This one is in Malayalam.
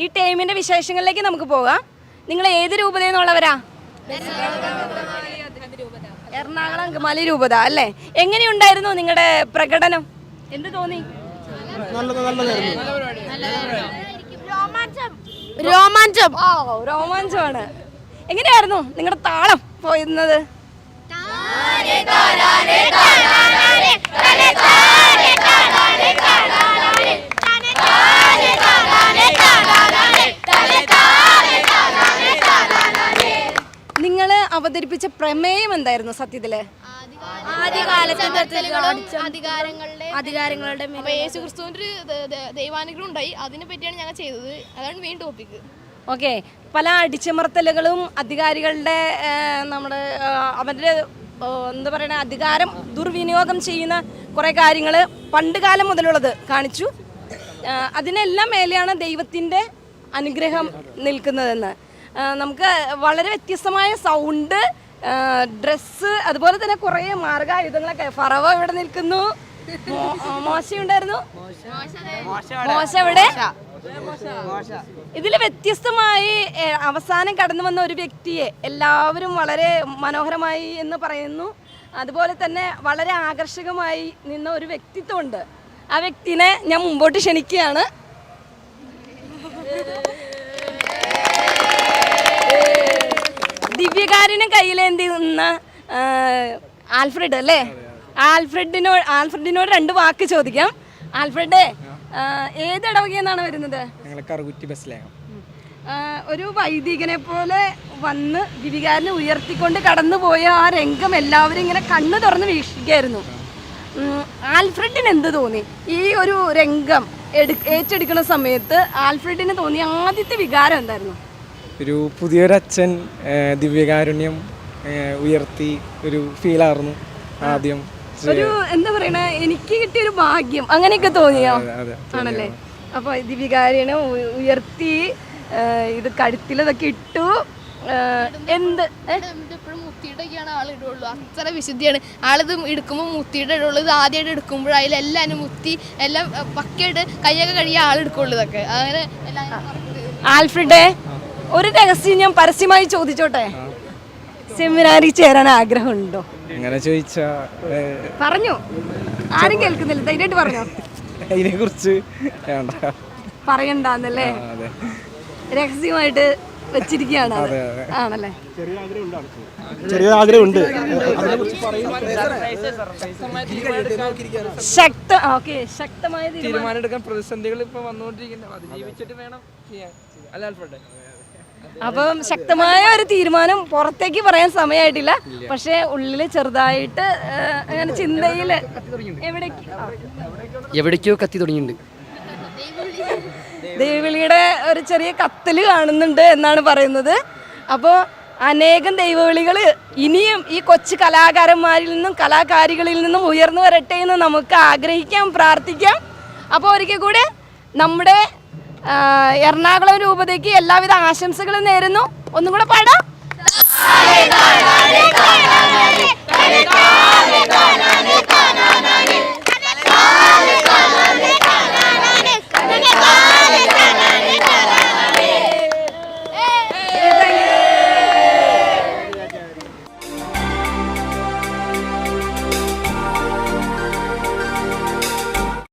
ഈ ടൈമിൻ്റെ വിശേഷങ്ങളിലേക്ക് നമുക്ക് പോകാം. നിങ്ങൾ ഏത് രൂപതയിൽ നിന്നുള്ളവരാ? എറണാകുളം അങ്കമാലി രൂപത അല്ലേ? എങ്ങനെയുണ്ടായിരുന്നു നിങ്ങളുടെ പ്രകടനം? എന്ത് തോന്നി? രോമാഞ്ചമാണ്. എങ്ങനെയായിരുന്നു നിങ്ങളുടെ താളം പോയിരുന്നത്? നിങ്ങൾ അവതരിപ്പിച്ച പ്രമേയം എന്തായിരുന്നു സത്യത്തില്? അധികാരങ്ങളുടെ യേശുക്രിസ്തുവിന്റെ ദൈവാനുഗ്രഹം ഉണ്ടായി, അതിനെ പറ്റിയാണ് ഞങ്ങൾ ചെയ്തത്. അതാണ് മെയിൻ ടോപ്പിക്. ഓക്കെ. പല അടിച്ചമർത്തലുകളും അധികാരികളുടെ നമ്മുടെ അവരുടെ എന്താ പറയുക അധികാരം ദുർവിനിയോഗം ചെയ്യുന്ന കുറേ കാര്യങ്ങൾ പണ്ട് കാലം മുതലുള്ളത് കാണിച്ചു. അതിനെല്ലാം മേലെയാണ് ദൈവത്തിൻ്റെ അനുഗ്രഹം നിൽക്കുന്നതെന്ന്. നമുക്ക് വളരെ വ്യത്യസ്തമായ സൗണ്ട്, ഡ്രസ്സ്, അതുപോലെ തന്നെ കുറേ മാർഗായുധങ്ങളൊക്കെ. ഫറവ ഇവിടെ നിൽക്കുന്നു. മോശ ഉണ്ടായിരുന്നു. മോശ ഇവിടെ. ഇതിൽ വ്യത്യസ്തമായി അവസാനം കടന്നു വന്ന ഒരു വ്യക്തിയെ എല്ലാവരും വളരെ മനോഹരമായി എന്ന് പറയുന്നു. അതുപോലെ തന്നെ വളരെ ആകർഷകമായി നിന്ന ഒരു വ്യക്തിത്വമുണ്ട്. ആ വ്യക്തിനെ ഞാൻ മുമ്പോട്ട് ക്ഷണിക്കുകയാണ്. ദിവ്യകാരുണ്യം കയ്യിലേന്തി നിന്ന ആൽഫ്രഡ് അല്ലേ? ആൽഫ്രഡിനോട് 2 വാക്ക് ചോദിക്കാം. ആൽഫ്രഡ്, ഏത് ഇടവകയെന്നാണ് വരുന്നത്? ഒരു വൈദികനെ പോലെ വന്ന് ദിവ്യകാരുണ്യം ഉയർത്തിക്കൊണ്ട് കടന്നുപോയ ആ രംഗം എല്ലാവരും ഇങ്ങനെ കണ്ണു തുറന്ന് വീക്ഷിക്കായിരുന്നു. ആൽഫ്രഡിന് എന്ത് തോന്നി? ഈ ഒരു രംഗം ഏറ്റെടുക്കുന്ന സമയത്ത് ആൽഫ്രഡിന് തോന്നിയ ആദ്യത്തെ വികാരം എന്തായിരുന്നു? ഒരു പുതിയൊരച്ഛൻ ദിവ്യകാരുണ്യം ഉയർത്തി ഒരു ഫീലായിരുന്നു ആദ്യം. ഒരു എന്താ പറയണ, എനിക്ക് കിട്ടിയൊരു ഭാഗ്യം അങ്ങനെയൊക്കെ തോന്നിയോ? ആണല്ലേ? അപ്പൊ ദിവ്യകാരുണ്യം ഉയർത്തി ഇത് കഴുത്തിലതൊക്കെ ഇട്ടു. എന്ത് എപ്പോഴും മുത്തിയിട്ടൊക്കെയാണ് ആൾ ഇടുള്ളൂ. അത്ര വിശുദ്ധിയാണ്. ആളിത് എടുക്കുമ്പോൾ മുത്തിയിട്ട് ഇടുള്ളൂ. ഇത് ആദ്യമായിട്ട് എടുക്കുമ്പോഴായാലും എല്ലാവരും മുത്തി എല്ലാം പക്കയായിട്ട് കൈയൊക്കെ കഴിയാൻ ആളെടുക്കുള്ളൂ. ഇതൊക്കെ അങ്ങനെ ആൽഫ്രഡേ, ഒരു രഹസ്യം ഞാൻ പരസ്യമായി ചോദിച്ചോട്ടെ? സെമിനാരി ചേരാൻ ആഗ്രഹമുണ്ടോ? അങ്ങനെ ചോദിച്ചാ പറഞ്ഞു. ആരും കേൾക്കുന്നില്ല, ധൈര്യമായിട്ട് പറഞ്ഞോ. അതിനെ കുറിച്ച് പറയണ്ടെന്നല്ലേ? രഹസ്യമായിട്ട് വെച്ചിരിക്കുകയാണ്. ആണല്ലേ? ചെറിയ ആഗ്രഹമുണ്ട്. ശക്തമായ തീരുമാനം എടുക്കാൻ പ്രതിസന്ധികൾ ഇപ്പൊ വന്നുകൊണ്ടിരിക്കുന്നത്, അതിജീവിച്ചിട്ട് വേണം ചെയ്യാൻ. അല്ല ആൽഫ്രഡ്? അപ്പം ശക്തമായ ഒരു തീരുമാനം പുറത്തേക്ക് പറയാൻ സമയമായിട്ടില്ല. പക്ഷെ ഉള്ളില് ചെറുതായിട്ട് അങ്ങനെ ചിന്തയില് എവിടേക്കോ കത്തി തുടങ്ങിയിട്ടുണ്ട്. ദൈവവിളിയുടെ ഒരു ചെറിയ കത്തല് കാണുന്നുണ്ട് എന്നാണ് പറയുന്നത്. അപ്പോൾ അനേകം ദൈവവിളികൾ ഇനിയും ഈ കൊച്ചു കലാകാരന്മാരിൽ നിന്നും കലാകാരികളിൽ നിന്നും ഉയർന്നു വരട്ടെ എന്ന് നമുക്ക് ആഗ്രഹിക്കാം, പ്രാർത്ഥിക്കാം. അപ്പോൾ ഒരിക്കൽ കൂടെ നമ്മുടെ എറണാകുളം രൂപതയ്ക്ക് എല്ലാവിധ ആശംസകളും നേരുന്നു. ഒന്നും കൂടെ പാടാം.